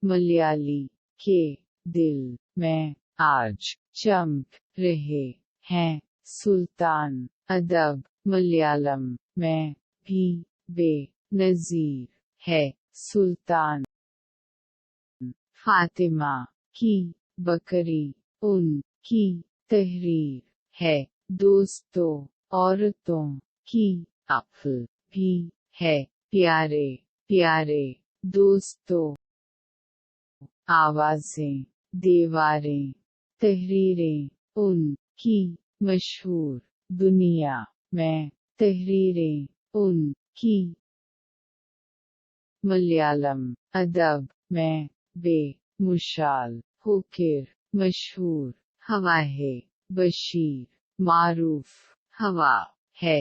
मलयाली के दिल में आज चमक रहे हैं सुल्तान अदब। मलयालम में भी बेनज़ीर है सुल्तान। फातिमा की बकरी उनकी तहरीर है। दोस्तों औरतों की अक्ल भी है। प्यारे प्यारे दोस्तों आवाज़ें दीवारें तहरीरें उनकी मशहूर। दुनिया में तहरीरें उनकी। मलयालम अदब में बेमुशाल होकर मशहूर हवा है। बशीर मारूफ हवा है।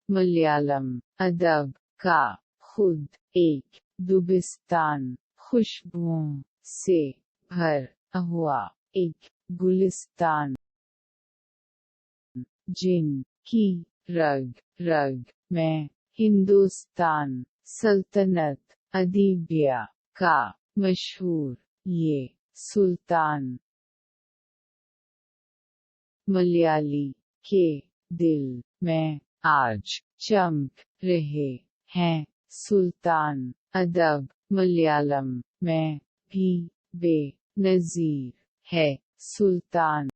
मलयालम अदब का खुद एक दुबिस्तान, खुशबुओं से भर हुआ एक गुलिस्तान, जिनकी रग रग में हिंदुस्तान सल्तनत अदीबिया का मशहूर ये सुल्तान। मलयाली के दिल में आज चमक रहे हैं सुल्तान अदब। मलयालम में भी बेनज़ीर है सुल्तान।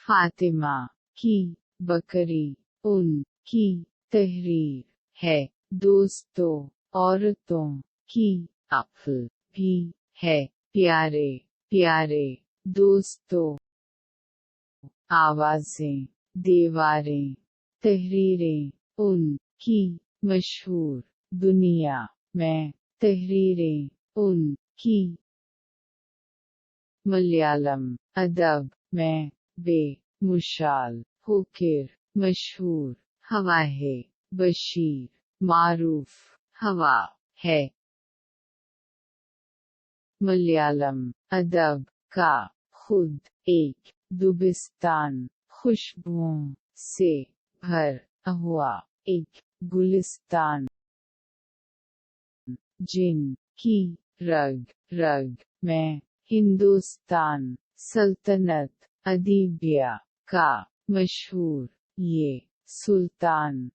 फातिमा की बकरी उनकी तहरीर है। दोस्तों औरतों की अक्ल भी है। प्यारे प्यारे दोस्तों आवाज़ें दीवारें तहरीरें उनकी मशहूर। दुनिया में तहरीरें उनकी। मलयालम अदब में बेमुशाल होकर मशहूर हवा है। बशीर मारूफ हवा है। मलयालम अदब का खुद एक दुबिस्तान, खुशबुओं से भर हुआ एक गुलिस्तान, जिनकी रग रग में हिंदुस्तान सल्तनत अदीबिया का मशहूर ये सुल्तान।